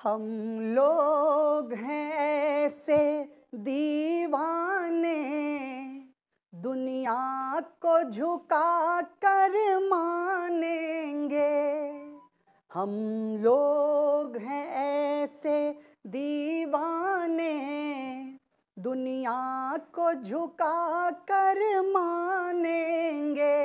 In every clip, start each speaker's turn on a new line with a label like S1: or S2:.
S1: हम लोग हैं ऐसे दीवाने, दुनिया को झुका कर मानेंगे। हम लोग हैं ऐसे दीवाने, दुनिया को झुका कर मानेंगे।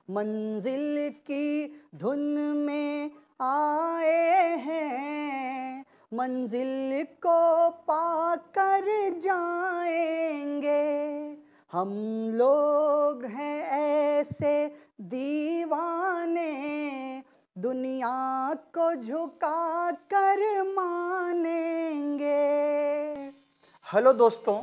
S1: मंजिल की धुन में आए हैं, मंजिल को पाकर जाएंगे। हम लोग हैं ऐसे दीवाने, दुनिया को झुका कर मानेंगे। हेलो दोस्तों,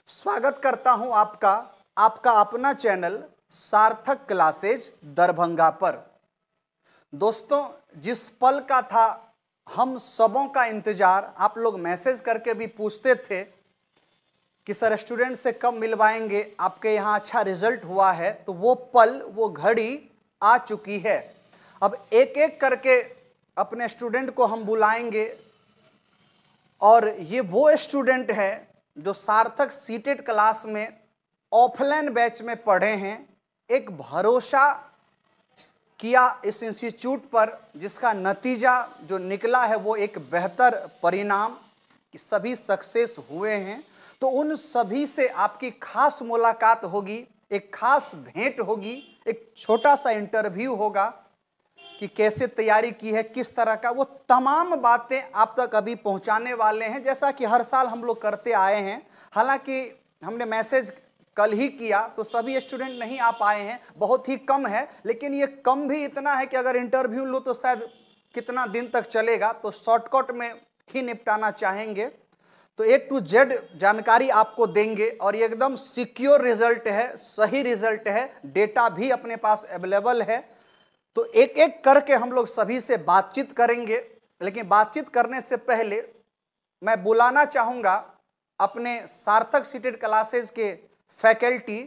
S1: स्वागत करता हूं आपका अपना चैनल सार्थक क्लासेज दरभंगा पर। दोस्तों, जिस पल का था हम सबों का इंतजार, आप लोग मैसेज करके भी पूछते थे कि सर स्टूडेंट से कब मिलवाएंगे, आपके यहाँ अच्छा रिजल्ट हुआ है, तो वो पल, वो घड़ी आ चुकी है। अब एक एक करके अपने स्टूडेंट को हम बुलाएंगे और ये वो स्टूडेंट है जो सार्थक सीटेड क्लास में ऑफलाइन बैच में पढ़े हैं। एक भरोसा किया इस इंस्टीट्यूट पर, जिसका नतीजा जो निकला है वो एक बेहतर परिणाम कि सभी सक्सेस हुए हैं। तो उन सभी से आपकी खास मुलाकात होगी, एक खास भेंट होगी, एक छोटा सा इंटरव्यू होगा कि कैसे तैयारी की है, किस तरह का, वो तमाम बातें आप तक अभी पहुंचाने वाले हैं, जैसा कि हर साल हम लोग करते आए हैं। हालांकि हमने मैसेज कल ही किया तो सभी स्टूडेंट नहीं आ पाए हैं, बहुत ही कम है, लेकिन ये कम भी इतना है कि अगर इंटरव्यू लो तो शायद कितना दिन तक चलेगा, तो शॉर्टकट में ही निपटाना चाहेंगे। तो A to Z जानकारी आपको देंगे और ये एकदम सिक्योर रिजल्ट है, सही रिजल्ट है, डेटा भी अपने पास अवेलेबल है। तो एक एक करके हम लोग सभी से बातचीत करेंगे, लेकिन बातचीत करने से पहले मैं बुलाना चाहूँगा अपने सार्थक सीटेड क्लासेज के फैकल्टी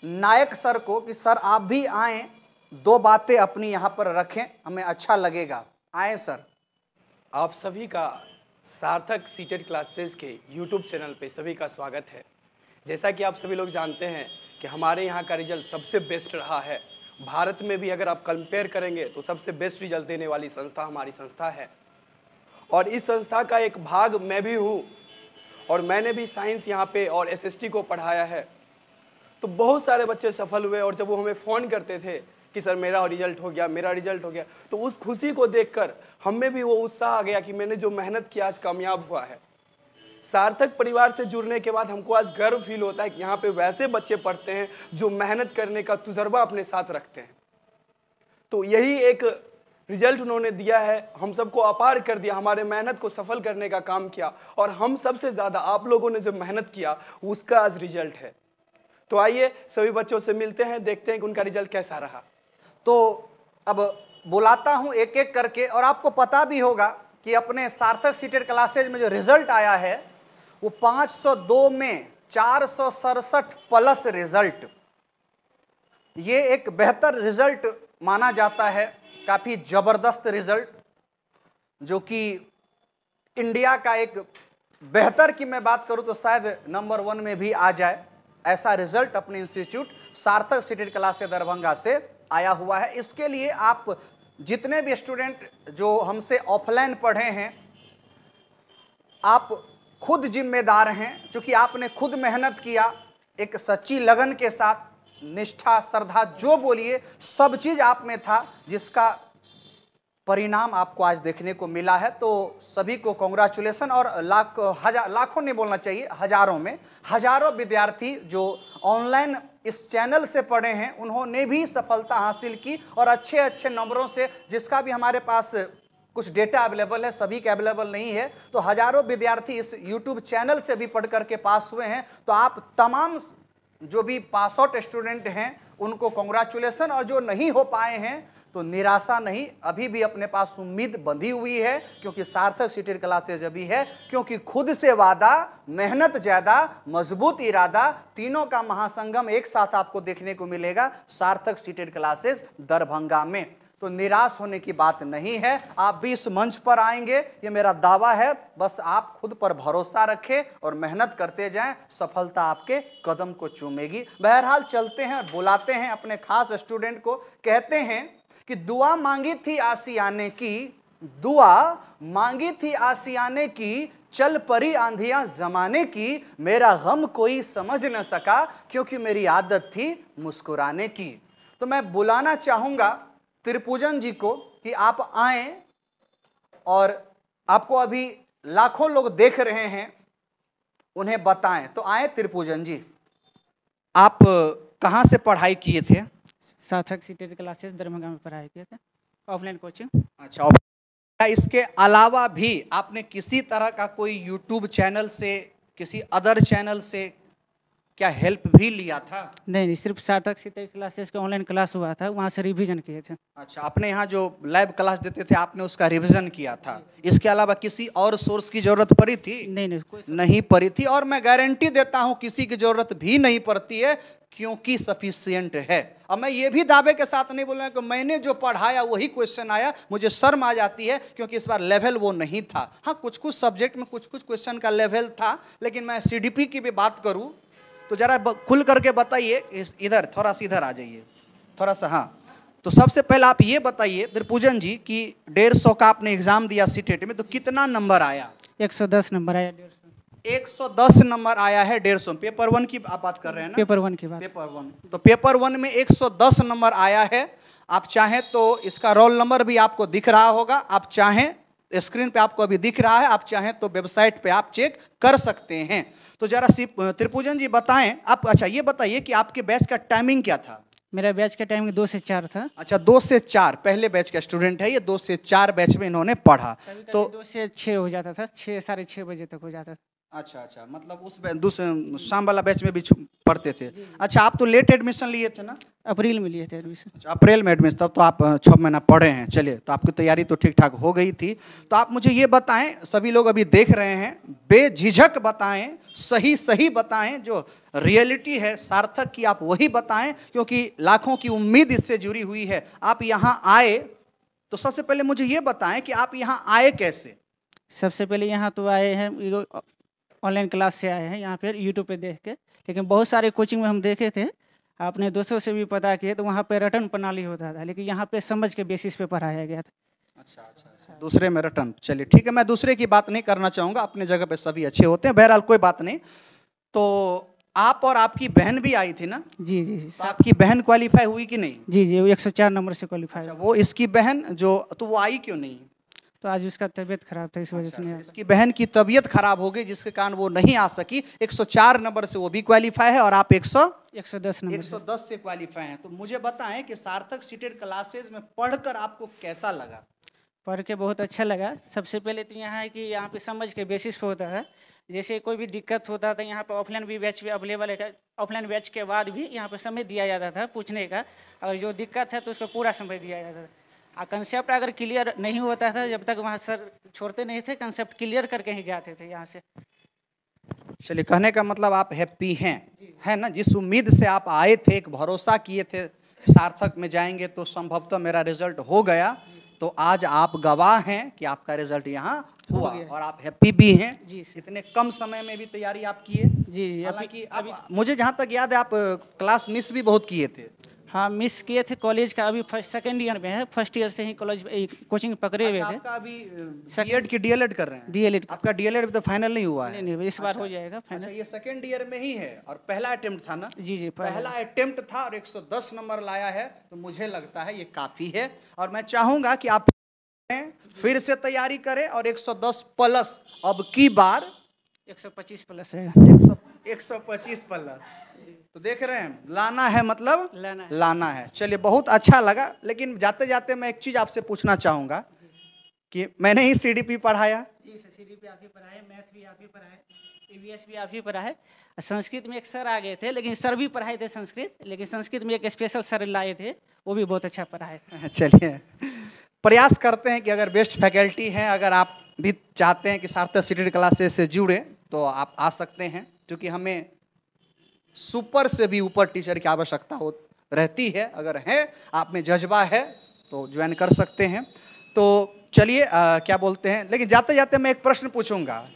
S1: नायक सर को कि सर आप भी आएँ, दो बातें अपनी यहाँ पर रखें, हमें अच्छा लगेगा। आएँ सर।
S2: आप सभी का सार्थक सीटेड क्लासेस के यूट्यूब चैनल पे सभी का स्वागत है। जैसा कि आप सभी लोग जानते हैं कि हमारे यहाँ का रिजल्ट सबसे बेस्ट रहा है। भारत में भी अगर आप कंपेयर करेंगे तो सबसे बेस्ट रिजल्ट देने वाली संस्था हमारी संस्था है, और इस संस्था का एक भाग मैं भी हूँ, और मैंने भी साइंस यहाँ पे और एसएसटी को पढ़ाया है। तो बहुत सारे बच्चे सफल हुए, और जब वो हमें फ़ोन करते थे कि सर मेरा रिजल्ट हो गया, मेरा रिजल्ट हो गया, तो उस खुशी को देखकर हमें भी वो उत्साह आ गया कि मैंने जो मेहनत की आज कामयाब हुआ है। सार्थक परिवार से जुड़ने के बाद हमको आज गर्व फील होता है कि यहाँ पे वैसे बच्चे पढ़ते हैं जो मेहनत करने का तजुर्बा अपने साथ रखते हैं। तो यही एक रिजल्ट उन्होंने दिया है, हम सबको अपार कर दिया, हमारे मेहनत को सफल करने का काम किया, और हम सबसे ज़्यादा आप लोगों ने जो मेहनत किया उसका आज रिजल्ट है। तो आइए सभी बच्चों से मिलते हैं, देखते हैं कि उनका रिजल्ट कैसा रहा।
S1: तो अब बुलाता हूं एक एक करके, और आपको पता भी होगा कि अपने सार्थक सीटेड क्लासेज में जो रिजल्ट आया है वो 502 में 467 प्लस रिजल्ट। ये एक बेहतर रिजल्ट माना जाता है, काफ़ी ज़बरदस्त रिजल्ट, जो कि इंडिया का एक बेहतर की मैं बात करूं तो शायद नंबर 1 में भी आ जाए, ऐसा रिजल्ट अपने इंस्टीट्यूट सार्थक सीटेड क्लासेज दरभंगा से आया हुआ है। इसके लिए आप जितने भी स्टूडेंट जो हमसे ऑफलाइन पढ़े हैं, आप खुद जिम्मेदार हैं, क्योंकि आपने खुद मेहनत किया, एक सच्ची लगन के साथ, निष्ठा, श्रद्धा, जो बोलिए सब चीज़ आप में था, जिसका परिणाम आपको आज देखने को मिला है। तो सभी को कॉन्ग्रेचुलेसन, और लाखों नहीं बोलना चाहिए, हजारों विद्यार्थी जो ऑनलाइन इस चैनल से पढ़े हैं उन्होंने भी सफलता हासिल की, और अच्छे अच्छे नंबरों से, जिसका भी हमारे पास कुछ डेटा अवेलेबल है, सभी के अवेलेबल नहीं है, तो हजारों विद्यार्थी इस यूट्यूब चैनल से भी पढ़ करके पास हुए हैं। तो आप तमाम जो भी पास आउट स्टूडेंट हैं उनको कॉन्ग्रेचुलेसन, और जो नहीं हो पाए हैं तो निराशा नहीं, अभी भी अपने पास उम्मीद बंधी हुई है, क्योंकि सार्थक सीटेड क्लासेज अभी है, क्योंकि खुद से वादा, मेहनत ज्यादा, मजबूत इरादा, तीनों का महासंगम एक साथ आपको देखने को मिलेगा सार्थक सीटेड क्लासेज दरभंगा में। तो निराश होने की बात नहीं है। आप भी इस मंच पर आएंगे, ये मेरा दावा है। बस आप खुद पर भरोसा रखें और मेहनत करते जाएं, सफलता आपके कदम को चूमेगी। बहरहाल चलते हैं और बुलाते हैं अपने खास स्टूडेंट को। कहते हैं कि दुआ मांगी थी आशियाने की, दुआ मांगी थी आशियाने की, चल परी आंधियां जमाने की, मेरा गम कोई समझ न सका क्योंकि मेरी आदत थी मुस्कुराने की। तो मैं बुलाना चाहूंगा त्रिपुजन जी को कि आप आएं, और आपको अभी लाखों लोग देख रहे हैं, उन्हें बताएं। तो आए त्रिपुजन जी। आप कहां से पढ़ाई किए थे?
S3: सार्थक सीटेड क्लासेस दरभंगा में पढ़ाई किए थे, ऑफलाइन कोचिंग।
S1: अच्छा, इसके अलावा भी आपने किसी तरह का कोई यूट्यूब चैनल से, किसी अदर चैनल से क्या हेल्प भी लिया था?
S3: नहीं, सिर्फ सार्थक सीटेड क्लासेस का ऑनलाइन क्लास हुआ था, वहाँ से रिवीजन किए थे।
S1: अच्छा, आपने यहाँ जो लाइव क्लास देते थे आपने उसका रिवीजन किया था, इसके अलावा किसी और सोर्स की जरूरत पड़ी थी?
S3: नहीं,
S1: नहीं पड़ी थी। और मैं गारंटी देता हूँ किसी की जरूरत भी नहीं पड़ती है, क्योंकि सफिशिएंट है। अब मैं ये भी दावे के साथ नहीं बोल रहा कि मैंने जो पढ़ाया वही क्वेश्चन आया, मुझे शर्म आ जाती है क्योंकि इस बार लेवल वो नहीं था। हाँ, कुछ कुछ सब्जेक्ट में कुछ कुछ क्वेश्चन का लेवल था, लेकिन मैं सीडीपी की भी बात करूँ तो जरा खुल करके बताइए। इधर थोड़ा सा इधर आ जाइए, थोड़ा सा। हाँ, तो सबसे पहले आप ये बताइए त्रिपुजन जी कि 150 का आपने एग्जाम दिया सीटेट में, तो कितना नंबर आया?
S3: 110 नंबर आया।
S1: 110 नंबर आया है 150। पेपर 1 की आप बात कर रहे हैं ना?
S3: पेपर 1 की बात।
S1: पेपर 1, तो पेपर 1 में 110 नंबर आया है। आप चाहें तो इसका रोल नंबर भी आपको दिख रहा होगा, आप चाहें स्क्रीन पे आपको अभी दिख रहा है, आप चाहें तो वेबसाइट पे आप चेक कर सकते हैं। तो जरा त्रिपुजन जी बताएं आप। अच्छा, ये बताइए कि आपके बैच का टाइमिंग क्या था?
S3: मेरा बैच का टाइमिंग 2 से 4 था।
S1: अच्छा, 2 से 4 पहले बैच का स्टूडेंट है ये। 2 से 4 बैच में इन्होंने पढ़ा।
S3: तो 2 से 6 हो जाता था, 6 साढ़े 6 बजे तक हो जाता था।
S1: अच्छा अच्छा, मतलब उस दूसरे शाम वाला बैच में भी पढ़ते थे। अच्छा, आप तो लेट एडमिशन लिए थे ना?
S3: अप्रैल में लिए थे एडमिशन।
S1: अच्छा, अप्रैल में एडमिशन, तब तो आप 6 महीना पढ़े हैं। चलिए, तो आपकी तैयारी तो ठीक ठाक हो गई थी। तो आप मुझे ये बताएं, सभी लोग अभी देख रहे हैं, बेझिझक बताएं, सही सही बताएं, जो रियलिटी है सार्थक की आप वही बताएं, क्योंकि लाखों की उम्मीद इससे जुड़ी हुई है। आप यहाँ आए तो सबसे पहले मुझे ये बताएं कि आप यहाँ आए कैसे?
S3: सबसे पहले यहाँ तो आए हैं ऑनलाइन क्लास से आए हैं, यहाँ पर यूट्यूब पे देख के। लेकिन बहुत सारे कोचिंग में हम देखे थे, आपने दोस्तों से भी पता किए, तो वहाँ पे रटन प्रणाली होता था, लेकिन यहाँ पे समझ के बेसिस पे पढ़ाया गया था।
S1: अच्छा अच्छा अच्छा, दूसरे में रटन। चलिए ठीक है, मैं दूसरे की बात नहीं करना चाहूँगा, अपने जगह पे सभी अच्छे होते हैं। बहरहाल कोई बात नहीं। तो आप और आपकी बहन भी आई थी ना?
S3: जी जी।
S1: तो आपकी बहन क्वालिफाई हुई कि नहीं?
S3: जी जी, वो 104 नंबर से क्वालिफाई।
S1: अच्छा, वो इसकी बहन जो, तो वो आई क्यों नहीं?
S3: तो आज उसका तबीयत खराब था, इस वजह से नहीं।
S1: इसकी बहन की तबीयत खराब हो गई जिसके कारण वो नहीं आ सकी। 104 नंबर से वो भी क्वालिफाई है और आप
S3: 110 नंबर
S1: 110 से क्वालिफाई हैं। तो मुझे बताएं कि सार्थक सीटेड क्लासेज में पढ़कर आपको कैसा लगा?
S3: पढ़ के बहुत अच्छा लगा। सबसे पहले तो यहाँ है कि यहाँ पे समझ के बेसिस पे होता है। जैसे कोई भी दिक्कत होता था, यहाँ पे ऑफलाइन भी बैच भी अवेलेबल है। ऑफलाइन बैच के बाद भी यहाँ पे समय दिया जाता था पूछने का, अगर जो दिक्कत है तो उसका पूरा समय दिया जाता था। कंसेप्ट अगर क्लियर नहीं होता था, जब तक वहाँ सर छोड़ते नहीं थे, कंसेप्ट क्लियर करके ही जाते थे यहाँ से।
S1: चलिए, कहने का मतलब आप हैप्पी हैं, है ना? जिस उम्मीद से आप आए थे, एक भरोसा किए थे सार्थक में जाएंगे तो संभवतः मेरा रिजल्ट हो गया, तो आज आप गवाह हैं कि आपका रिजल्ट यहाँ हुआ और आप हैप्पी भी हैं।
S3: जी,
S1: इतने कम समय में भी तैयारी आप किए।
S3: जी।
S1: हालांकि अब मुझे जहाँ तक याद है आप क्लास मिस भी बहुत किए थे।
S3: हाँ, मिस किए थे। कॉलेज का अभी सेकंड ईयर में है, फर्स्ट ईयर से ही कॉलेज कोचिंग पकड़े हुए थे।
S1: आपका अभी बीएड की डीएलएड कर रहे हैं?
S3: डीएलएड।
S1: आपका डीएलएड अभी तो फाइनल नहीं हुआ है?
S3: नहीं, इस बार हो जाएगा फाइनल।
S1: अच्छा, ये सेकंड ईयर में ही है और पहला अटेम्प्ट था ना?
S3: जी जी,
S1: पहला अटेम्प्ट था और 110 नंबर लाया है, तो मुझे लगता है ये काफी है। और मैं चाहूंगा कि आप फिर से तैयारी करें और 110 प्लस, अब की बार
S3: 125 प्लस है।
S1: 125 प्लस, तो देख रहे हैं, लाना है, मतलब
S3: लाना
S1: है। चलिए, बहुत अच्छा लगा। लेकिन जाते जाते मैं एक चीज आपसे पूछना चाहूंगा कि मैंने ही सीडीपी पढ़ाया।
S3: जी सर, सीडीपी आप ही पढ़ाए, मैथ भी आप ही पढ़ाए, ईवीएस भी आप ही पढ़ाए। संस्कृत में एक सर आ गए थे, लेकिन सर भी पढ़ाए थे संस्कृत, लेकिन संस्कृत में एक स्पेशल सर लाए थे, वो भी बहुत अच्छा पढ़ाए।
S1: चलिए, प्रयास करते हैं कि अगर बेस्ट फैकल्टी हैं, अगर आप भी चाहते हैं कि सार्थक सीटेड क्लासेस से जुड़े तो आप आ सकते हैं, क्योंकि हमें सुपर से भी ऊपर टीचर की आवश्यकता रहती है। अगर है आप में जज्बा है तो ज्वाइन कर सकते हैं। तो चलिए क्या बोलते हैं, लेकिन जाते जाते मैं एक प्रश्न पूछूंगा,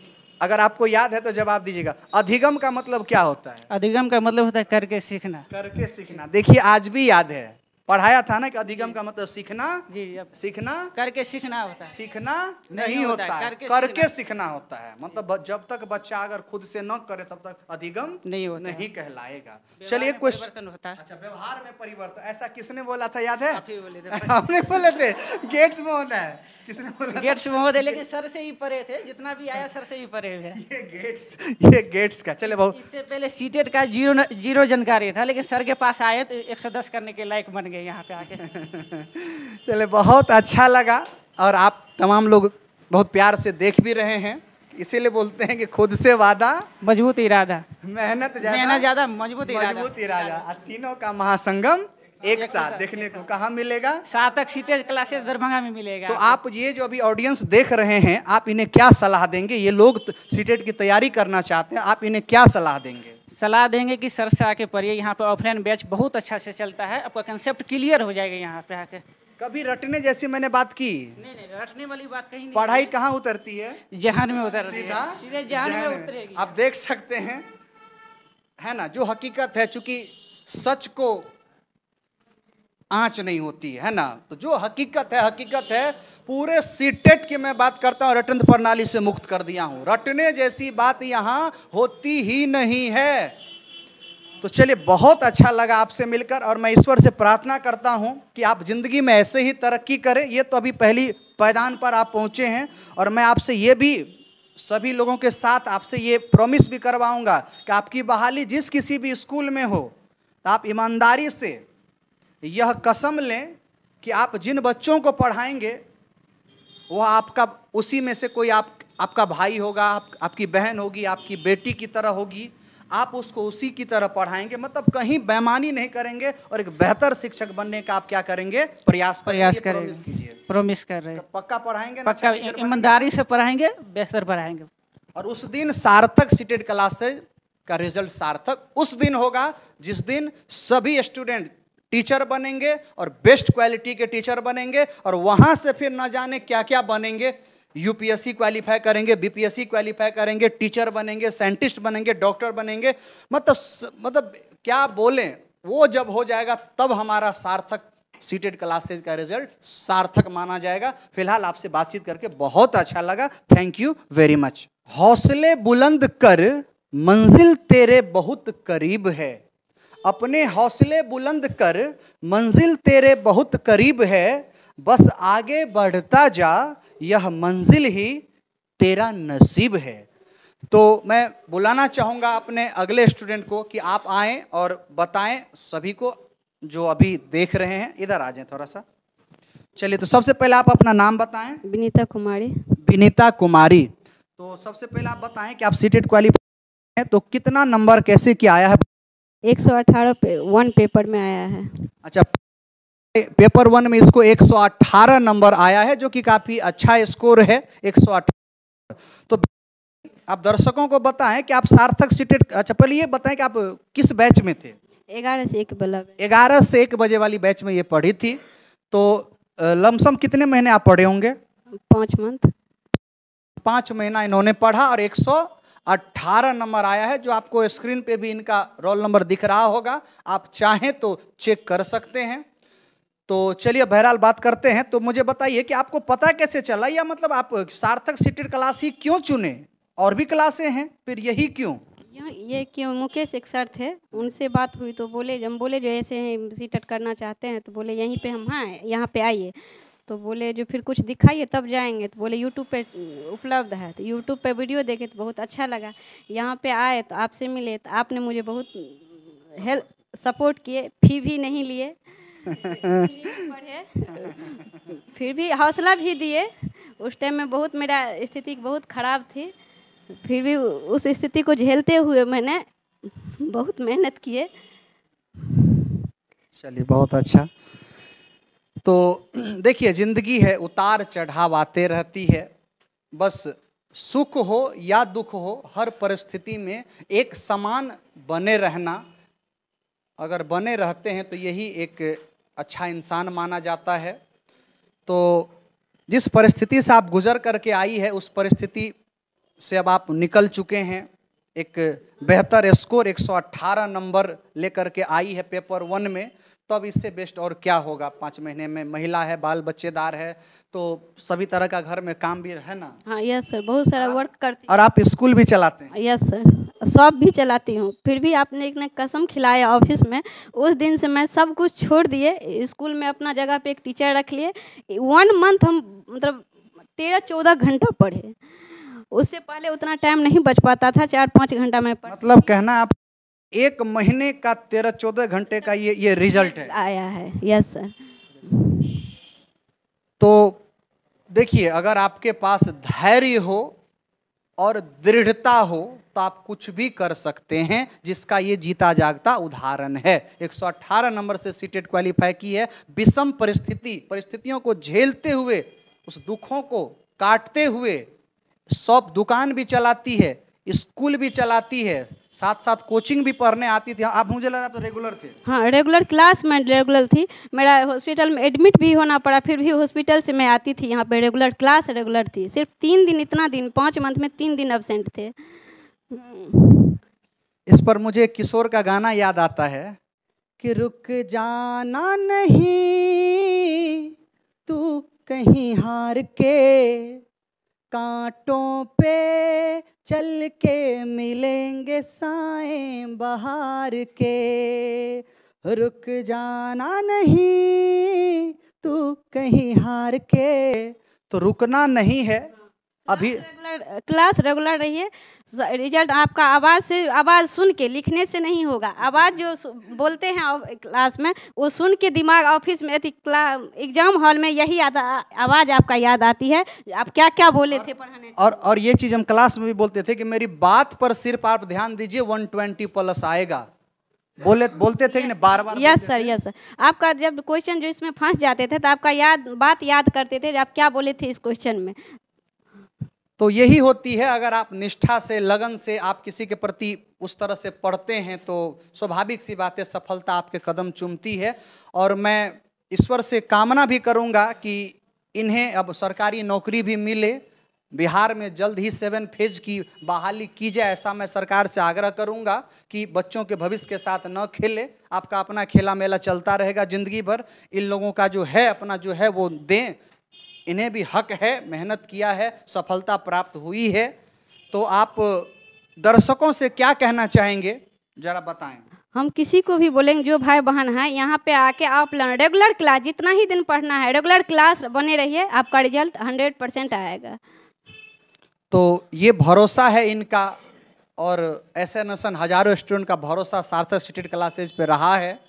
S1: अगर आपको याद है तो जवाब दीजिएगा। अधिगम का मतलब क्या होता है?
S3: अधिगम का मतलब होता है करके सीखना।
S1: करके सीखना। देखिए आज भी याद है, पढ़ाया था ना कि अधिगम का मतलब सीखना।
S3: जी, अब
S1: सीखना
S3: करके सीखना होता है।
S1: सीखना नहीं
S3: नहीं
S1: होता
S3: होता है,
S1: है,
S3: करके
S1: करके सीखना होता है। मतलब जब तक बच्चा अगर खुद से न करे तब तक अधिगम
S3: नहीं होता है।
S1: नहीं कहलाएगा।
S3: व्यवहार
S1: चलिए
S3: में
S1: क्वेश्चन।
S3: परिवर्तन होता है।
S1: अच्छा, व्यवहार में परिवर्तन, ऐसा किसने बोला था, याद है?
S3: आप ही बोले थे।
S1: हमने बोले थे, गेट्स में होता है। किसने बोला था?
S3: गेट्स महोदय, लेकिन सर से ही पढ़े थे, जितना भी आया सर से ही पढ़े हुए हैं।
S1: ये गेट्स का। चले बहुत
S3: इससे पहले सीटेट का जीरो जानकारी था, लेकिन सर के पास आए तो 110 करने के लायक बन गए यहाँ पे आके।
S1: चले बहुत अच्छा लगा, और आप तमाम लोग बहुत प्यार से देख भी रहे हैं, इसीलिए बोलते हैं कि खुद से वादा,
S3: मजबूत इरादा,
S1: मेहनत
S3: मेहनत ज्यादा, मजबूत
S1: इरादा, और तीनों का महासंगम एक साथ देखने को कहाँ मिलेगा?
S3: सार्थक सीटेट क्लासेस दरभंगा में मिलेगा।
S1: तो आप ये जो अभी ऑडियंस देख रहे हैं, आप इन्हें क्या सलाह देंगे? ये लोग सीटेट की तैयारी करना चाहते हैं, आप इन्हें क्या सलाह देंगे?
S3: सलाह देंगे कि सर से आके पढ़िए, यहाँ पे ऑफलाइन बैच बहुत अच्छा से चलता है, आपका कंसेप्ट क्लियर हो जाएगा यहाँ पे आके।
S1: कभी रटने जैसी मैंने बात की?
S3: नहीं, रटने वाली बात कहीं नहीं।
S1: पढ़ाई कहाँ उतरती है?
S3: जहान में उतरती है,
S1: सीधा
S3: सीधे जहान में
S1: जहन में।
S3: उतरेगी।
S1: आप देख सकते हैं, है ना, जो हकीकत है, चूंकि सच को आंच नहीं होती है ना, तो जो हकीकत है। पूरे सीटेट की मैं बात करता हूँ, रटन प्रणाली से मुक्त कर दिया हूँ। रटने जैसी बात यहाँ होती ही नहीं है। तो चलिए बहुत अच्छा लगा आपसे मिलकर, और मैं ईश्वर से प्रार्थना करता हूँ कि आप जिंदगी में ऐसे ही तरक्की करें। ये तो अभी पहली पायदान पर आप पहुँचे हैं, और मैं आपसे ये भी, सभी लोगों के साथ आपसे ये प्रॉमिस भी करवाऊंगा कि आपकी बहाली जिस किसी भी स्कूल में हो, तो आप ईमानदारी से यह कसम लें कि आप जिन बच्चों को पढ़ाएंगे वह आपका, उसी में से कोई आपका भाई होगा, आपकी बहन होगी, आपकी बेटी की तरह होगी। आप उसको उसी की तरह पढ़ाएंगे, मतलब कहीं बेईमानी नहीं करेंगे, और एक बेहतर शिक्षक बनने का आप क्या करेंगे? प्रयास
S3: करेंगे।
S1: प्रॉमिस कीजिए।
S3: प्रॉमिस कर रहे हैं,
S1: पक्का पढ़ाएंगे ना?
S3: पक्का ईमानदारी से पढ़ाएंगे, बेहतर पढ़ाएंगे।
S1: और उस दिन सार्थक सीटेट क्लासेज का रिजल्ट सार्थक उस दिन होगा जिस दिन सभी स्टूडेंट टीचर बनेंगे, और बेस्ट क्वालिटी के टीचर बनेंगे, और वहां से फिर न जाने क्या क्या बनेंगे। यूपीएससी क्वालिफाई करेंगे, बीपीएससी क्वालिफाई करेंगे, टीचर बनेंगे, साइंटिस्ट बनेंगे, डॉक्टर बनेंगे। मतलब क्या बोलें, वो जब हो जाएगा तब हमारा सार्थक सीटेट क्लासेज का रिजल्ट सार्थक माना जाएगा। फिलहाल आपसे बातचीत करके बहुत अच्छा लगा। Thank you very much. हौसले बुलंद कर, मंजिल तेरे बहुत करीब है। अपने हौसले बुलंद कर, मंजिल तेरे बहुत करीब है। बस आगे बढ़ता जा, यह मंजिल ही तेरा नसीब है। तो मैं बुलाना चाहूँगा अपने अगले स्टूडेंट को कि आप आएँ और बताएं सभी को जो अभी देख रहे हैं। इधर आ जाएं थोड़ा सा। चलिए, तो सबसे पहले आप अपना नाम बताएं।
S4: विनीता कुमारी।
S1: विनीता कुमारी। तो सबसे पहले आप बताएं कि आप सीटेट क्वालिफाई हैं, तो कितना नंबर कैसे क्या आया है?
S4: 118 वन पेपर में आया है।
S1: अच्छा, पेपर 1 में इसको 118 नंबर आया है, जो कि काफ़ी अच्छा स्कोर है, 118। तो आप दर्शकों को बताएं कि आप सार्थक सीटेट, अच्छा पहले ये बताएं कि आप किस बैच में थे?
S4: 11 से 1 वाला।
S1: 11 से 1 बजे वाली बैच में ये पढ़ी थी। तो लमसम कितने महीने आप पढ़े होंगे?
S4: 5 मंथ।
S1: 5 महीना इन्होंने पढ़ा, और 118 नंबर आया है, जो आपको स्क्रीन पे भी इनका रोल नंबर दिख रहा होगा। आप चाहें तो चेक कर सकते हैं। तो चलिए बहरहाल बात करते हैं। तो मुझे बताइए कि आपको पता कैसे चला, या मतलब आप सार्थक सीटेट क्लास ही क्यों चुने? और भी क्लासें हैं, फिर यही क्यों?
S4: ये क्यों, मुकेश एक सर थे, उनसे बात हुई तो बोले, हम बोले जो ऐसे हैं सीटेट करना चाहते हैं, तो बोले यहीं पे हम हैं, यहाँ पे आइए। तो बोले जो फिर कुछ दिखाइए तब जाएंगे। तो बोले यूट्यूब पे उपलब्ध है। तो यूट्यूब पे वीडियो देखे तो बहुत अच्छा लगा। यहाँ पे आए तो आपसे मिले, तो आपने मुझे बहुत हेल्प सपोर्ट किए, फी भी नहीं लिए, पढ़े, फिर भी हौसला भी दिए। उस टाइम में बहुत, मेरा स्थिति बहुत ख़राब थी, फिर भी उस स्थिति को झेलते हुए मैंने बहुत मेहनत किए।
S1: चलिए बहुत अच्छा। तो देखिए, ज़िंदगी है, उतार चढ़ाव आते रहती है। बस सुख हो या दुख हो, हर परिस्थिति में एक समान बने रहना, अगर बने रहते हैं तो यही एक अच्छा इंसान माना जाता है। तो जिस परिस्थिति से आप गुजर करके आई है उस परिस्थिति से अब आप निकल चुके हैं। एक बेहतर स्कोर 118 नंबर लेकर के आई है पेपर 1 में, तो अब इससे बेस्ट और क्या होगा। 5 महीने में महिला है, बाल बच्चेदार है, तो सभी तरह का घर में काम भी है ना।
S4: हाँ यस सर, बहुत सारा वर्क करती
S1: और आप स्कूल भी चलाते हैं।
S4: यस सर, शॉप भी चलाती हूँ। फिर भी आपने एक ने कसम खिलाया ऑफिस में, उस दिन से मैं सब कुछ छोड़ दिए, स्कूल में अपना जगह पे एक टीचर रख लिए। 1 मंथ हम मतलब 13-14 घंटा पढ़े। उससे पहले उतना टाइम नहीं बच पाता था, 4-5 घंटा में
S1: मतलब कहना आप 1 महीने का 13-14 घंटे का ये रिजल्ट है
S4: आया है। Yes sir.
S1: तो देखिए, अगर आपके पास धैर्य हो और दृढ़ता हो तो आप कुछ भी कर सकते हैं, जिसका ये जीता जागता उदाहरण है। 118 नंबर से सीटेट क्वालिफाई की है। विषम परिस्थितियों को झेलते हुए, उस दुखों को काटते हुए शॉप दुकान भी चलाती है, स्कूल भी चलाती है, साथ साथ कोचिंग भी पढ़ने आती थी। आप मुझे लगा तो रेगुलर थे।
S4: हाँ रेगुलर क्लास में रेगुलर थी। मेरा हॉस्पिटल में एडमिट भी होना पड़ा, फिर भी हॉस्पिटल से मैं आती थी यहाँ पे। रेगुलर क्लास रेगुलर थी। सिर्फ 3 दिन, इतना दिन 5 मंथ में 3 दिन एब्सेंट थे।
S1: इस पर मुझे किशोर का गाना याद आता है कि रुक जाना नहीं तू कहीं हार के, कांटों पे चल के मिलेंगे साएं बहार के। रुक जाना नहीं तू कहीं हार के, तो रुकना नहीं है अभी।
S4: क्लास रेगुलर रही है। रिजल्ट आपका आवाज़ सुन के, लिखने से नहीं होगा। आवाज़ जो बोलते हैं क्लास में, वो सुन के दिमाग ऑफिस में एग्जाम हॉल में यही आवाज़ आपका याद आती है, आप क्या क्या बोले थे पढ़ाने।
S1: और ये चीज़ हम क्लास में भी बोलते थे कि मेरी बात पर सिर्फ आप ध्यान दीजिए, 120+ आएगा। बोलते थे कि बार बार।
S4: Yes sir, yes sir. आपका जब क्वेश्चन जो इसमें फंस जाते थे तो आपका बात याद करते थे, आप क्या बोले थे इस क्वेश्चन में।
S1: तो यही होती है, अगर आप निष्ठा से, लगन से आप किसी के प्रति उस तरह से पढ़ते हैं तो स्वाभाविक सी बात है, सफलता आपके कदम चूमती है। और मैं ईश्वर से कामना भी करूंगा कि इन्हें अब सरकारी नौकरी भी मिले। बिहार में जल्द ही 7 फेज की बहाली की जाए, ऐसा मैं सरकार से आग्रह करूंगा कि बच्चों के भविष्य के साथ न खेले। आपका अपना खेला मेला चलता रहेगा जिंदगी भर। इन लोगों का जो है अपना जो है वो दें, इन्हें भी हक है, मेहनत किया है, सफलता प्राप्त हुई है। तो आप दर्शकों से क्या कहना चाहेंगे, जरा बताएं।
S4: हम किसी को भी बोलेंगे जो भाई बहन है, यहाँ पे आके आप रेगुलर क्लास, जितना ही दिन पढ़ना है रेगुलर क्लास बने रहिए, आपका रिजल्ट 100% आएगा।
S1: तो ये भरोसा है इनका, और SN हजारों स्टूडेंट का भरोसा सार्थक सीटेट क्लासेज पे रहा है।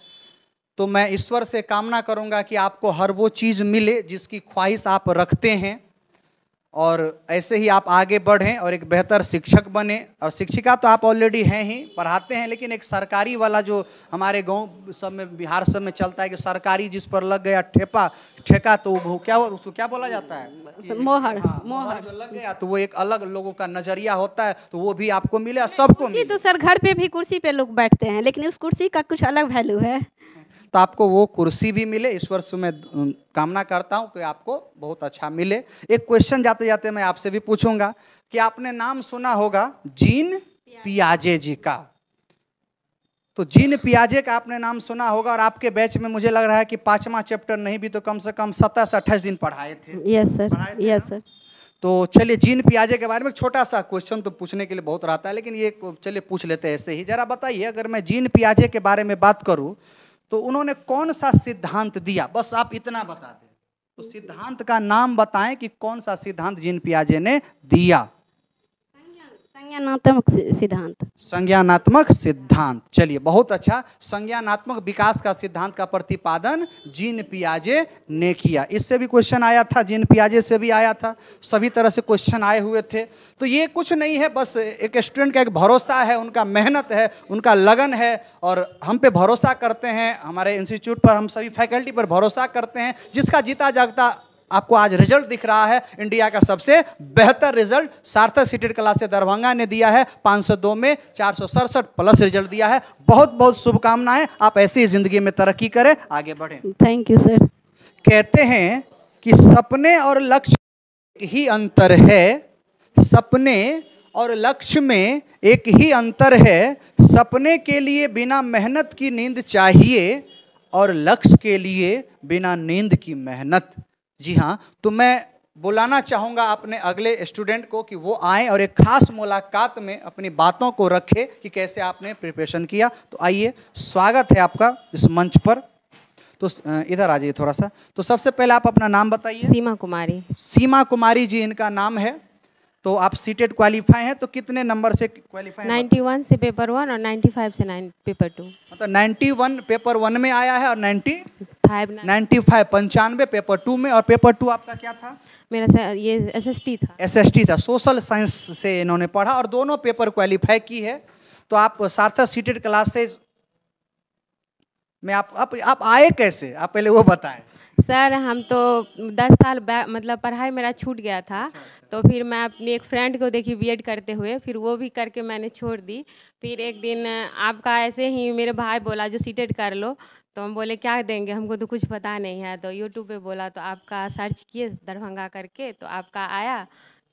S1: तो मैं ईश्वर से कामना करूंगा कि आपको हर वो चीज़ मिले जिसकी ख्वाहिश आप रखते हैं, और ऐसे ही आप आगे बढ़ें और एक बेहतर शिक्षक बने। और शिक्षिका तो आप ऑलरेडी हैं ही, पढ़ाते हैं, लेकिन एक सरकारी वाला जो हमारे गांव सब में, बिहार सब में चलता है कि सरकारी जिस पर लग गया ठेका तो वो क्या, उसको क्या बोला जाता है,
S4: मोहर।
S1: मोहर जो लग गया तो वो एक अलग लोगों का नजरिया होता है, तो वो भी आपको मिले, सबको मिले।
S4: तो सर घर पे भी कुर्सी पे लोग बैठते हैं, लेकिन उस कुर्सी का कुछ अलग वैल्यू है।
S1: तो आपको वो कुर्सी भी मिले। ईश्वर से मैं कामना करता हूँ कि आपको बहुत अच्छा मिले। एक क्वेश्चन जाते जाते मैं आपसे भी पूछूंगा कि आपने नाम सुना होगा जीन पियाजे जी का। तो जीन पियाजे का आपने नाम सुना होगा, और आपके बैच में मुझे लग रहा है कि 5वां चैप्टर नहीं भी तो कम से कम 27 से 28 दिन पढ़ाए थे।
S4: Yes sir, yes sir.
S1: तो चलिए, जीन पियाजे के बारे में छोटा सा क्वेश्चन तो पूछने के लिए बहुत रहता है, लेकिन ये चलिए पूछ लेते हैं ऐसे ही। जरा बताइए, अगर मैं जीन पियाजे के बारे में बात करूं तो उन्होंने कौन सा सिद्धांत दिया, बस आप इतना बता दें। तो सिद्धांत का नाम बताएं कि कौन सा सिद्धांत जीन पियाजे ने दिया।
S4: संज्ञानात्मक सिद्धांत।
S1: संज्ञानात्मक सिद्धांत, चलिए बहुत अच्छा। संज्ञानात्मक विकास का सिद्धांत का प्रतिपादन जीन पियाजे ने किया। इससे भी क्वेश्चन आया था, जीन पियाजे से भी आया था, सभी तरह से क्वेश्चन आए हुए थे। तो ये कुछ नहीं है, बस एक स्टूडेंट का एक भरोसा है, उनका मेहनत है, उनका लगन है, और हम पे भरोसा करते हैं, हमारे इंस्टीट्यूट पर, हम सभी फैकल्टी पर भरोसा करते हैं, जिसका जीता जागता आपको आज रिजल्ट दिख रहा है। इंडिया का सबसे बेहतर रिजल्ट सार्थक सीटेट क्लासेज दरभंगा ने दिया है। 502 में 467+ रिजल्ट दिया है। बहुत बहुत शुभकामनाएं। आप ऐसी जिंदगी में तरक्की करें, आगे बढ़ें।
S4: Thank you sir.
S1: कहते हैं कि सपने और लक्ष्य एक ही अंतर है। सपने और लक्ष्य में एक ही अंतर है। सपने के लिए बिना मेहनत की नींद चाहिए और लक्ष्य के लिए बिना नींद की मेहनत। जी हाँ, तो मैं बुलाना चाहूँगा अपने अगले स्टूडेंट को कि वो आए और एक खास मुलाकात में अपनी बातों को रखे कि कैसे आपने प्रिपरेशन किया। तो आइए, स्वागत है आपका इस मंच पर। तो इधर आ जाइए थोड़ा सा। तो सबसे पहले आप अपना नाम बताइए।
S5: सीमा कुमारी।
S1: सीमा कुमारी जी इनका नाम है। तो आप सीटेट क्वालिफाई हैं, तो कितने नंबर से क्वालिफाई?
S5: 91 से पेपर 1 और 95 से पेपर 2।
S1: मतलब 91 पेपर 1 में आया है और 95 95 पेपर 2 में। और पेपर 2 आपका क्या था?
S5: मेरा ये एसएसटी था।
S1: एसएसटी था, सोशल साइंस से इन्होंने पढ़ा और दोनों पेपर क्वालिफाई की है। तो आप सार्थक सीटेट क्लासेज में आप आए कैसे, आप पहले वो बताएं।
S5: सर हम तो 10 साल मतलब पढ़ाई मेरा छूट गया था। तो फिर मैं अपनी एक फ्रेंड को देखी बीएड करते हुए, फिर वो भी करके मैंने छोड़ दी। फिर एक दिन आपका ऐसे ही मेरे भाई बोला जो सीटेट कर लो, तो हम बोले क्या देंगे, हमको तो कुछ पता नहीं है। तो यूट्यूब पे बोला तो आपका सर्च किए दरभंगा करके, तो आपका आया।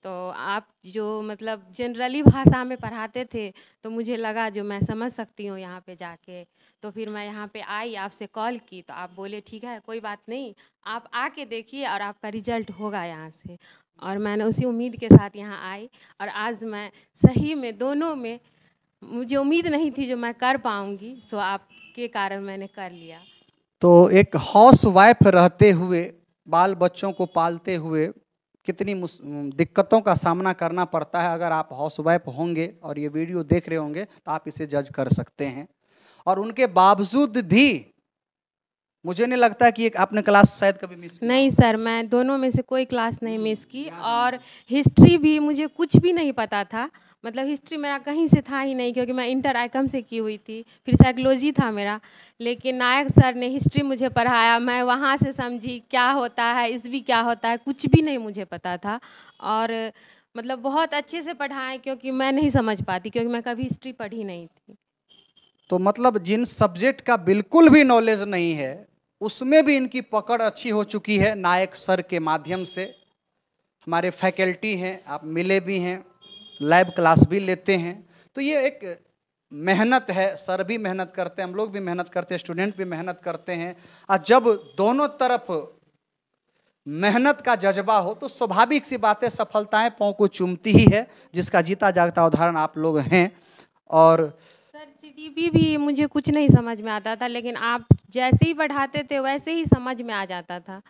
S5: तो आप जो मतलब जनरली भाषा में पढ़ाते थे, तो मुझे लगा जो मैं समझ सकती हूँ यहाँ पे जाके। तो फिर मैं यहाँ पे आई, आपसे कॉल की, तो आप बोले ठीक है कोई बात नहीं, आप आके देखिए और आपका रिजल्ट होगा यहाँ से। और मैंने उसी उम्मीद के साथ यहाँ आई और आज मैं सही में दोनों में मुझे उम्मीद नहीं थी जो मैं कर पाऊँगी, सो आपके कारण मैंने कर लिया।
S1: तो एक हाउस वाइफ रहते हुए, बाल बच्चों को पालते हुए कितनी दिक्कतों का सामना करना पड़ता है। अगर आप हाउस वाइफ होंगे और ये वीडियो देख रहे होंगे तो आप इसे जज कर सकते हैं। और उनके बावजूद भी मुझे नहीं लगता कि एक आपने क्लास शायद कभी मिस की।
S5: नहीं सर, मैं दोनों में से कोई क्लास नहीं मिस की। और हिस्ट्री भी मुझे कुछ भी नहीं पता था, मतलब हिस्ट्री मेरा कहीं से था ही नहीं, क्योंकि मैं इंटर आइकम से की हुई थी। फिर साइकोलॉजी था मेरा, लेकिन नायक सर ने हिस्ट्री मुझे पढ़ाया। मैं वहाँ से समझी क्या होता है, इसवी क्या होता है, कुछ भी नहीं मुझे पता था। और मतलब बहुत अच्छे से पढ़ाएं, क्योंकि मैं नहीं समझ पाती, क्योंकि मैं कभी हिस्ट्री पढ़ी नहीं थी।
S1: तो मतलब जिन सब्जेक्ट का बिल्कुल भी नॉलेज नहीं है उसमें भी इनकी पकड़ अच्छी हो चुकी है नायक सर के माध्यम से। हमारे फैकल्टी हैं, आप मिले भी हैं, लैब क्लास भी लेते हैं। तो ये एक मेहनत है, सर भी मेहनत करते हैं, हम लोग भी मेहनत करते हैं, स्टूडेंट भी मेहनत करते हैं। और जब दोनों तरफ मेहनत का जज्बा हो तो स्वाभाविक सी बातें, सफलताएं पांव को चूमती ही है, जिसका जीता जागता उदाहरण आप लोग हैं। और
S5: सर सीटीपी भी मुझे कुछ नहीं समझ में आता था, लेकिन आप जैसे ही पढ़ाते थे वैसे ही समझ में आ जाता था,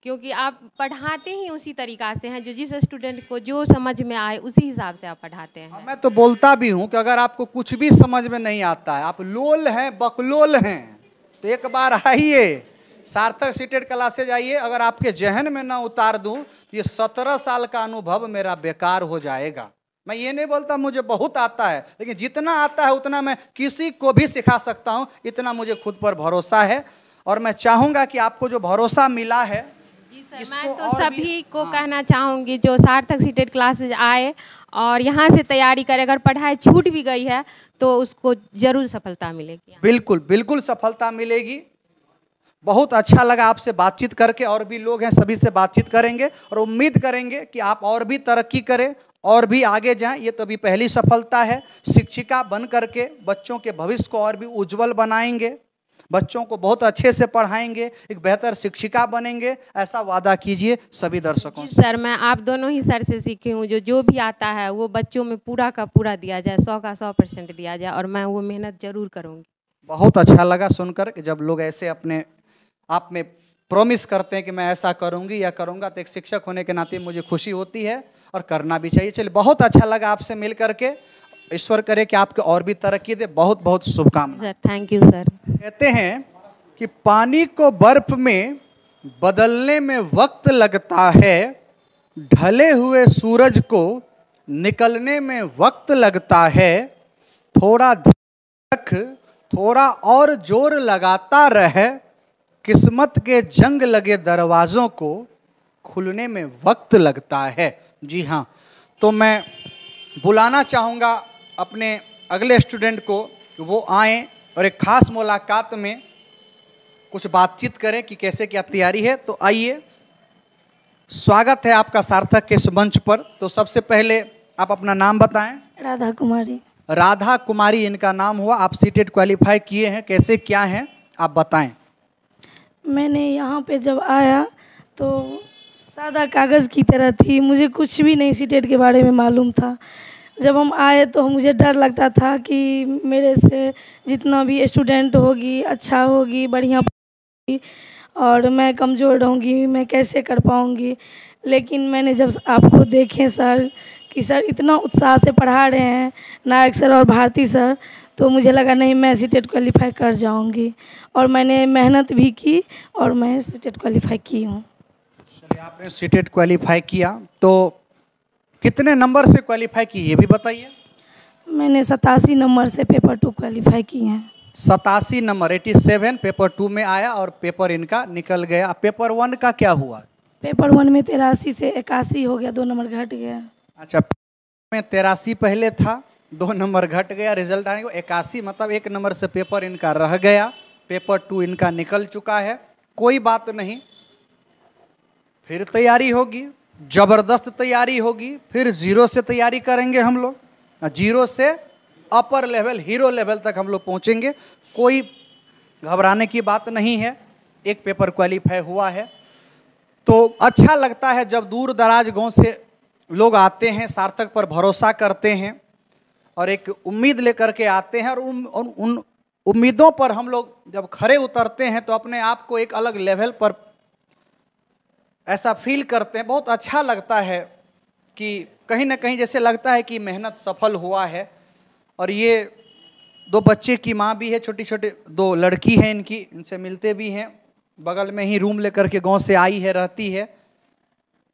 S5: क्योंकि आप पढ़ाते ही उसी तरीक़ा से हैं जो जिस स्टूडेंट को जो समझ में आए उसी हिसाब से आप पढ़ाते हैं।
S1: मैं तो बोलता भी हूँ कि अगर आपको कुछ भी समझ में नहीं आता है, आप लोल हैं, बकलोल हैं, तो एक बार आइए सार्थक सीटेट क्लासेज आइए। अगर आपके जहन में ना उतार दूँ तो ये 17 साल का अनुभव मेरा बेकार हो जाएगा। मैं ये नहीं बोलता मुझे बहुत आता है, लेकिन जितना आता है उतना मैं किसी को भी सिखा सकता हूँ, इतना मुझे खुद पर भरोसा है। और मैं चाहूँगा कि आपको जो भरोसा मिला है,
S5: मैं तो सभी को कहना चाहूँगी जो सार्थक सीटेट क्लासेज आए और यहाँ से तैयारी करे। अगर पढ़ाई छूट भी गई है तो उसको जरूर सफलता मिलेगी।
S1: बिल्कुल बिल्कुल सफलता मिलेगी। बहुत अच्छा लगा आपसे बातचीत करके। और भी लोग हैं, सभी से बातचीत करेंगे और उम्मीद करेंगे कि आप और भी तरक्की करें और भी आगे जाएं। ये तो अभी पहली सफलता है। शिक्षिका बन करके बच्चों के भविष्य को और भी उज्जवल बनाएंगे, बच्चों को बहुत अच्छे से पढ़ाएंगे, एक बेहतर शिक्षिका बनेंगे, ऐसा वादा कीजिए सभी दर्शकों से।
S5: सर मैं आप दोनों ही सर से सीखी हूँ, जो भी आता है वो बच्चों में पूरा का पूरा दिया जाए, 100 का 100% दिया जाए, और मैं वो मेहनत जरूर करूँगी।
S1: बहुत अच्छा लगा सुनकर कि जब लोग ऐसे अपने आप में प्रॉमिस करते हैं कि मैं ऐसा करूँगी या करूँगा, तो एक शिक्षक होने के नाते मुझे खुशी होती है और करना भी चाहिए। चलिए, बहुत अच्छा लगा आपसे मिल करके। ईश्वर करे कि आपके और भी तरक्की दे। बहुत बहुत शुभकामनाएं
S5: सर। Thank you sir.
S1: कहते हैं कि पानी को बर्फ में बदलने में वक्त लगता है, ढले हुए सूरज को निकलने में वक्त लगता है। थोड़ा रख, थोड़ा और जोर लगाता रहे, किस्मत के जंग लगे दरवाज़ों को खुलने में वक्त लगता है। जी हाँ, तो मैं बुलाना चाहूँगा अपने अगले स्टूडेंट को कि वो आएँ और एक खास मुलाकात में कुछ बातचीत करें कि कैसे क्या तैयारी है। तो आइए,
S6: स्वागत है आपका सार्थक के इस मंच पर। तो सबसे पहले आप अपना नाम बताएं।
S7: राधा कुमारी।
S6: राधा कुमारी इनका नाम हुआ। आप सीटेट क्वालिफाई किए हैं, कैसे क्या हैं आप बताएं।
S7: मैंने यहाँ पे जब आया तो सादा कागज़ की तरह थी, मुझे कुछ भी नहीं सीटेट के बारे में मालूम था। जब हम आए तो मुझे डर लगता था कि मेरे से जितना भी स्टूडेंट होगी अच्छा होगी, बढ़िया होगी, और मैं कमज़ोर रहूँगी, मैं कैसे कर पाऊँगी। लेकिन मैंने जब आपको देखे सर कि सर इतना उत्साह से पढ़ा रहे हैं, नायक सर और भारती सर, तो मुझे लगा नहीं मैं सीटेट क्वालिफाई कर जाऊंगी। और मैंने मेहनत भी की और मैं सीटेट क्वालिफाई की हूँ।
S6: चलिए, आपने सीटेट क्वालिफाई किया तो कितने नंबर से क्वालिफाई की ये भी बताइए।
S7: मैंने 87 नंबर से पेपर 2 क्वालिफाई की हैं।
S6: 87 नंबर 87 पेपर 2 में आया और पेपर इनका निकल गया। पेपर 1 का क्या हुआ?
S7: पेपर 1 में 83 से 81 हो गया, 2 नंबर घट गया।
S6: अच्छा, में 83 पहले था, 2 नंबर घट गया, रिजल्ट आने को 81, मतलब 1 नंबर से पेपर इनका रह गया। पेपर 2 इनका निकल चुका है, कोई बात नहीं, फिर तैयारी होगी, ज़बरदस्त तैयारी होगी। फिर 0 से तैयारी करेंगे हम लोग, 0 से अपर लेवल हीरो लेवल तक हम लोग पहुँचेंगे। कोई घबराने की बात नहीं है। एक पेपर क्वालिफाई हुआ है तो अच्छा लगता है जब दूर दराज गाँव से लोग आते हैं, सार्थक पर भरोसा करते हैं और एक उम्मीद लेकर के आते हैं। और उन उम्मीदों पर हम लोग जब खरे उतरते हैं तो अपने आप को एक अलग लेवल पर ऐसा फील करते हैं। बहुत अच्छा लगता है कि कहीं ना कहीं जैसे लगता है कि मेहनत सफल हुआ है। और ये 2 बच्चे की माँ भी है, छोटी छोटी 2 लड़की हैं इनकी, इनसे मिलते भी हैं। बगल में ही रूम लेकर के गाँव से आई है, रहती है।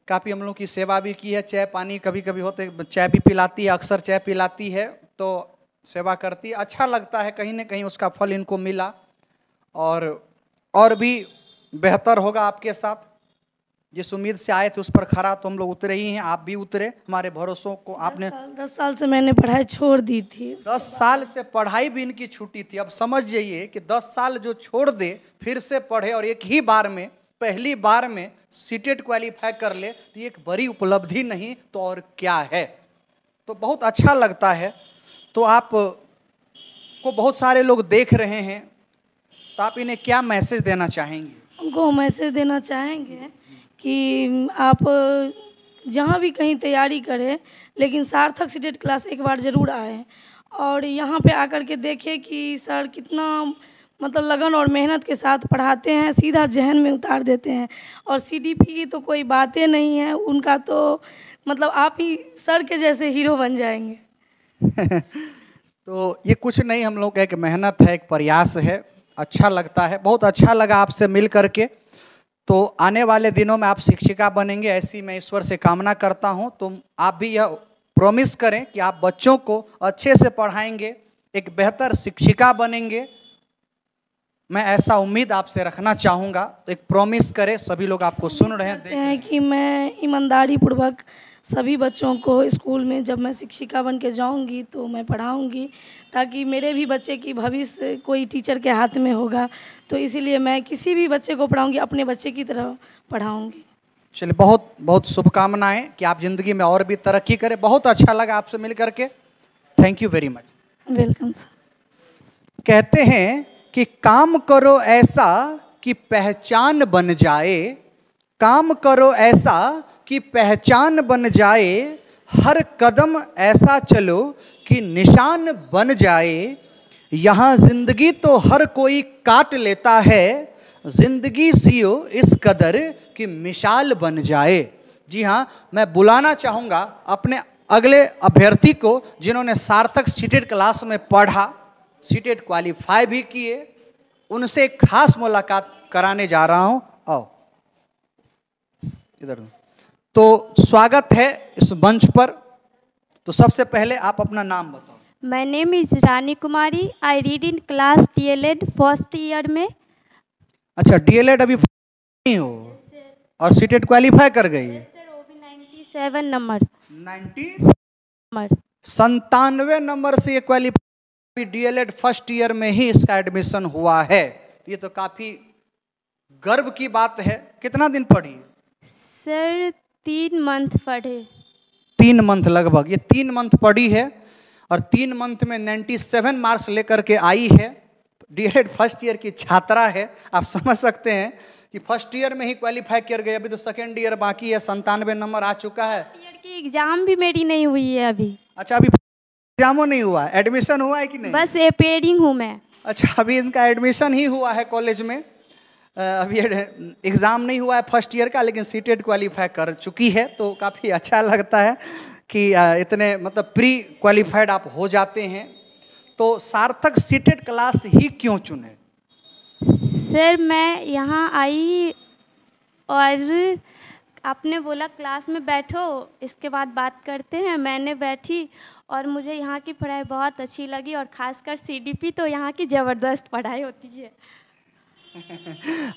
S6: काफ़ी हम लोग की सेवा भी की है, चाय पानी कभी कभी होते चाय भी पिलाती है, अक्सर चाय पिलाती है, तो सेवा करती है। अच्छा लगता है, कहीं ना कहीं उसका फल इनको मिला और भी बेहतर होगा आपके साथ। जिस उम्मीद से आए थे उस पर खरा तो हम लोग उतरे ही हैं, आप भी उतरे। हमारे भरोसों को आपने
S7: 10 साल से मैंने पढ़ाई छोड़ दी थी।
S6: 10 साल से पढ़ाई भी इनकी छूटी थी। अब समझ जाइए कि 10 साल जो छोड़ दे फिर से पढ़े और एक ही बार में, पहली बार में सीटेट क्वालिफाई कर ले तो ये एक बड़ी उपलब्धि नहीं तो और क्या है। तो बहुत अच्छा लगता है। तो आप को बहुत सारे लोग देख रहे हैं, तो आप इन्हें क्या मैसेज देना चाहेंगे?
S7: उनको मैसेज देना चाहेंगे कि आप जहाँ भी कहीं तैयारी करें, लेकिन सार्थक सीटेट क्लास एक बार ज़रूर आए और यहाँ पे आकर के देखें कि सर कितना मतलब लगन और मेहनत के साथ पढ़ाते हैं, सीधा जहन में उतार देते हैं। और सीडीपी की तो कोई बातें नहीं है, उनका तो मतलब आप ही सर के जैसे हीरो बन जाएंगे।
S6: तो ये कुछ नहीं, हम लोग का एक मेहनत है, एक प्रयास है, अच्छा लगता है। बहुत अच्छा लगा आपसे मिल करके। तो आने वाले दिनों में आप शिक्षिका बनेंगे, ऐसी मैं ईश्वर से कामना करता हूँ। तो आप भी यह प्रॉमिस करें कि आप बच्चों को अच्छे से पढ़ाएंगे, एक बेहतर शिक्षिका बनेंगे। मैं ऐसा उम्मीद आपसे रखना चाहूँगा। तो एक प्रॉमिस करें, सभी लोग आपको सुन रहे हैं
S7: कि मैं ईमानदारी पूर्वक सभी बच्चों को स्कूल में जब मैं शिक्षिका बन के जाऊँगी तो मैं पढ़ाऊँगी, ताकि मेरे भी बच्चे की भविष्य कोई टीचर के हाथ में होगा। तो इसीलिए मैं किसी भी बच्चे को पढ़ाऊँगी, अपने बच्चे की तरह पढ़ाऊँगी।
S6: चलिए, बहुत बहुत शुभकामनाएं कि आप ज़िंदगी में और भी तरक्की करें। बहुत अच्छा लगा आपसे मिल करके। Thank you very much.
S7: Welcome sir.
S6: कहते हैं कि काम करो ऐसा कि पहचान बन जाए, काम करो ऐसा कि पहचान बन जाए, हर कदम ऐसा चलो कि निशान बन जाए। यहाँ ज़िंदगी तो हर कोई काट लेता है, ज़िंदगी जियो इस कदर कि मिसाल बन जाए। जी हाँ, मैं बुलाना चाहूँगा अपने अगले अभ्यर्थी को जिन्होंने सार्थक सीटेट क्लास में पढ़ा, सीटेट क्वालिफाई भी किए। उनसे खास मुलाकात कराने जा रहा हूँ। आओ इधर। तो स्वागत है इस मंच पर। तो सबसे पहले आप अपना नाम बताओ।
S8: My name is Rani Kumari. I read in class DLED first year में.
S6: अच्छा, डीएलएड अभी नहीं हो और सीटेट क्वालिफाई कर गई?
S8: Sir 97 number.
S6: 97 नंबर से ये क्वालिफाई, डीएलएड फर्स्ट ईयर में ही इसका एडमिशन हुआ है। ये तो काफी गर्व की बात है। कितना दिन पढ़ी?
S8: सर 3 मंथ पढ़े।
S6: 3 मंथ लगभग, ये 3 मंथ पढ़ी है और 3 मंथ में 97 मार्क्स लेकर के आई है। डीएलएड फर्स्ट ईयर की छात्रा है। आप समझ सकते हैं कि फर्स्ट ईयर में ही क्वालिफाई कर गए, अभी तो सेकेंड ईयर बाकी है, 97 नंबर आ चुका है।
S8: ईयर की एग्जाम भी मेरी नहीं हुई है अभी।
S6: अच्छा, अभी एग्जामो नहीं हुआ, एडमिशन हुआ है कि नहीं?
S8: बस अपेयरिंग हूँ मैं।
S6: अच्छा, अभी इनका एडमिशन ही हुआ है कॉलेज में, अभी एग्ज़ाम नहीं हुआ है फर्स्ट ईयर का, लेकिन सीटेट क्वालिफाई कर चुकी है। तो काफ़ी अच्छा लगता है कि इतने मतलब प्री क्वालिफाइड आप हो जाते हैं। तो सार्थक सीटेट क्लास ही क्यों चुने?
S8: सर मैं यहाँ आई और आपने बोला क्लास में बैठो, इसके बाद बात करते हैं। मैंने बैठी और मुझे यहाँ की पढ़ाई बहुत अच्छी लगी और ख़ासकर सीडीपी तो यहाँ की ज़बरदस्त पढ़ाई होती है।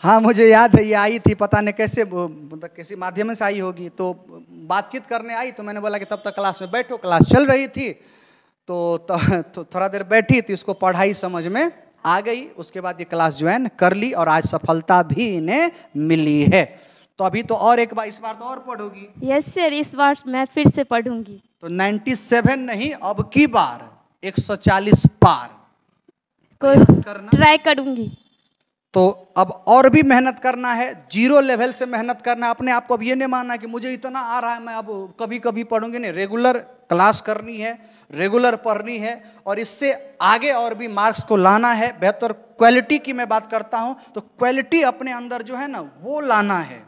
S6: हाँ, मुझे याद है, ये आई थी, पता नहीं कैसे, मतलब किसी माध्यम से आई होगी, तो बातचीत करने आई। तो मैंने बोला कि तब तक क्लास में बैठो, क्लास चल रही थी। तो थोड़ा देर बैठी तो इसको पढ़ाई समझ में आ गई। उसके बाद ये क्लास ज्वाइन कर ली और आज सफलता भी इन्हें मिली है। तो अभी तो और एक बार, इस बार तो और पढ़ोगी?
S8: यस सर, इस बार मैं फिर से पढ़ूंगी।
S6: तो 97 नहीं, अब की बार 140 पार
S8: ट्राई करूंगी।
S6: तो अब और भी मेहनत करना है, 0 लेवल से मेहनत करना है। अपने आप को अब ये नहीं मानना कि मुझे इतना आ रहा है, मैं अब कभी कभी पढ़ूंगी, नहीं। रेगुलर क्लास करनी है, रेगुलर पढ़नी है और इससे आगे और भी मार्क्स को लाना है। बेहतर क्वालिटी की मैं बात करता हूं, तो क्वालिटी अपने अंदर जो है ना वो लाना है,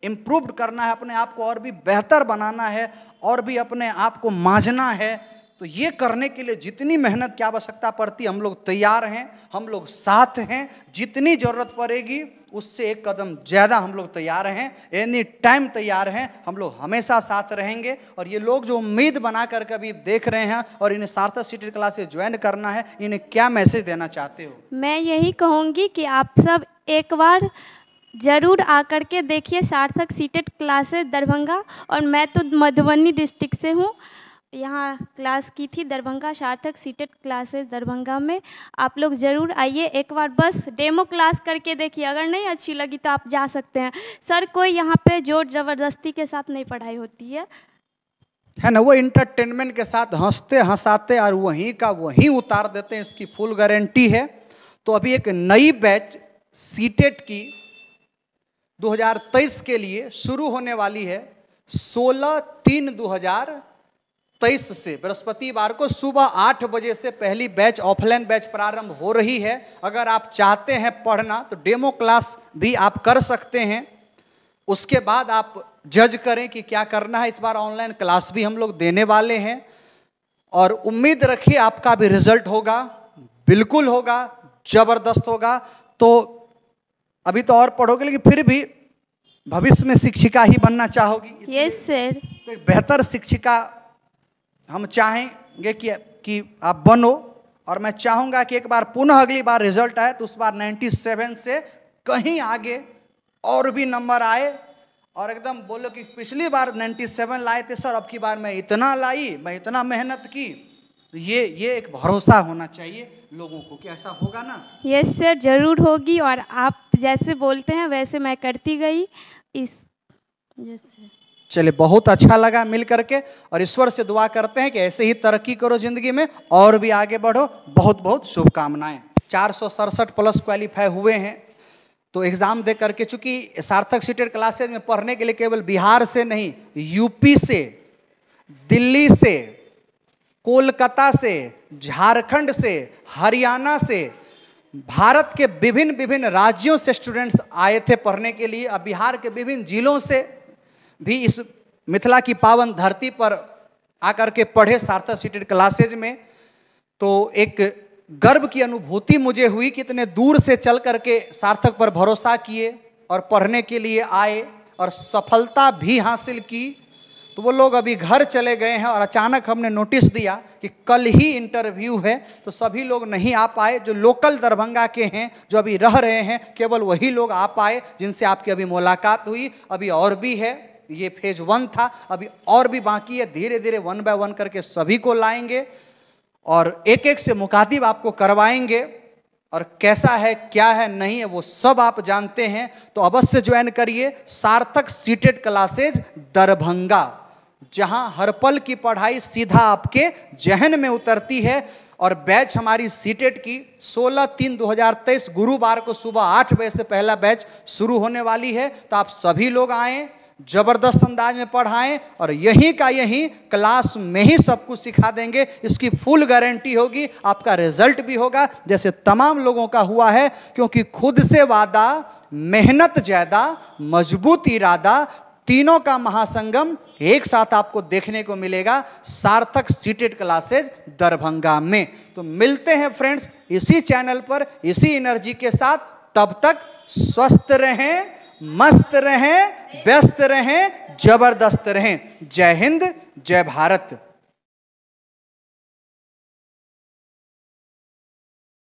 S6: इम्प्रूव करना है, अपने आप को और भी बेहतर बनाना है और भी अपने आप को मांझना है। तो ये करने के लिए जितनी मेहनत की आवश्यकता पड़ती है, हम लोग तैयार हैं, हम लोग साथ हैं। जितनी ज़रूरत पड़ेगी उससे एक कदम ज़्यादा हम लोग तैयार हैं, एनी टाइम तैयार हैं, हम लोग हमेशा साथ रहेंगे। और ये लोग जो उम्मीद बना कर कभी देख रहे हैं और इन्हें सार्थक सीटेट क्लासेस ज्वाइन करना है, इन्हें क्या मैसेज देना चाहते हो?
S8: मैं यही कहूँगी कि आप सब एक बार ज़रूर आकर के देखिए सार्थक सीटेट क्लासेस दरभंगा। और मैं तो मधुबनी डिस्ट्रिक्ट से हूँ, यहाँ क्लास की थी दरभंगा सार्थक सीटेट क्लासेस दरभंगा में। आप लोग ज़रूर आइए, एक बार बस डेमो क्लास करके देखिए, अगर नहीं अच्छी लगी तो आप जा सकते हैं। सर कोई यहाँ पे जोर ज़बरदस्ती के साथ नहीं पढ़ाई होती है
S6: ना, वो इंटरटेनमेंट के साथ हंसते हंसाते और वहीं का वहीं उतार देते हैं, इसकी फुल गारंटी है। तो अभी एक नई बैच सीटेट की 2023 के लिए शुरू होने वाली है 16/3/2023 से। बृहस्पतिवार को सुबह 8 बजे से पहली बैच ऑफलाइन बैच प्रारंभ हो रही है। अगर आप चाहते हैं पढ़ना तो डेमो क्लास भी आप कर सकते हैं, उसके बाद आप जज करें कि क्या करना है। इस बार ऑनलाइन क्लास भी हम लोग देने वाले हैं और उम्मीद रखिए आपका भी रिजल्ट होगा, बिल्कुल होगा, जबरदस्त होगा। तो अभी तो और पढ़ोगे, लेकिन फिर भी भविष्य में शिक्षिका ही बनना चाहोगी?
S8: Yes sir.
S6: तो एक बेहतर शिक्षिका हम चाहेंगे कि आप बनो। और मैं चाहूँगा कि एक बार पुनः अगली बार रिजल्ट आए तो उस बार 97 से कहीं आगे और भी नंबर आए और एकदम बोलो कि पिछली बार 97 लाए थे सर, अब की बार मैं इतना लाई, मैं इतना मेहनत की। ये एक भरोसा होना चाहिए लोगों को कि ऐसा होगा ना।
S8: यस सर, ज़रूर होगी। और आप जैसे बोलते हैं वैसे मैं करती गई। Yes sir.
S6: चलिए, बहुत अच्छा लगा मिल करके और ईश्वर से दुआ करते हैं कि ऐसे ही तरक्की करो जिंदगी में और भी आगे बढ़ो। बहुत बहुत शुभकामनाएं। 467 प्लस क्वालिफाई हुए हैं। तो एग्ज़ाम दे करके, चूँकि सार्थक सीटेट क्लासेज में पढ़ने के लिए केवल बिहार से नहीं, यूपी से, दिल्ली से, कोलकाता से, झारखंड से, हरियाणा से, भारत के विभिन्न विभिन्न राज्यों से स्टूडेंट्स आए थे पढ़ने के लिए। अब बिहार के विभिन्न जिलों से भी इस मिथिला की पावन धरती पर आकर के पढ़े सार्थक सीटेट क्लासेज में। तो एक गर्व की अनुभूति मुझे हुई कि इतने दूर से चल करके सार्थक पर भरोसा किए और पढ़ने के लिए आए और सफलता भी हासिल की। तो वो लोग अभी घर चले गए हैं और अचानक हमने नोटिस दिया कि कल ही इंटरव्यू है, तो सभी लोग नहीं आ पाए। जो लोकल दरभंगा के हैं, जो अभी रह रहे हैं, केवल वही लोग आ पाए जिनसे आपकी अभी मुलाकात हुई। अभी और भी है, ये फेज 1 था, अभी और भी बाकी है। धीरे धीरे 1 बाय 1 करके सभी को लाएंगे और एक एक से मुकातिब आपको करवाएंगे और कैसा है क्या है नहीं है वो सब आप जानते हैं, तो अवश्य ज्वाइन करिए सार्थक सीटेट क्लासेज दरभंगा, जहां हर पल की पढ़ाई सीधा आपके जहन में उतरती है। और बैच हमारी सीटेट की 16/3/2023 गुरुवार को सुबह 8 बजे से पहला बैच शुरू होने वाली है। तो आप सभी लोग आएँ, जबरदस्त अंदाज में पढ़ाएं और यहीं का यहीं क्लास में ही सब कुछ सिखा देंगे। इसकी फुल गारंटी होगी, आपका रिजल्ट भी होगा जैसे तमाम लोगों का हुआ है, क्योंकि खुद से वादा, मेहनत ज्यादा, मजबूत इरादा, तीनों का महासंगम एक साथ आपको देखने को मिलेगा सार्थक सीटेट क्लासेज दरभंगा में। तो मिलते हैं फ्रेंड्स इसी चैनल पर इसी एनर्जी के साथ। तब तक स्वस्थ रहें, मस्त रहें, व्यस्त रहें, जबरदस्त रहें। जय हिंद, जय भारत।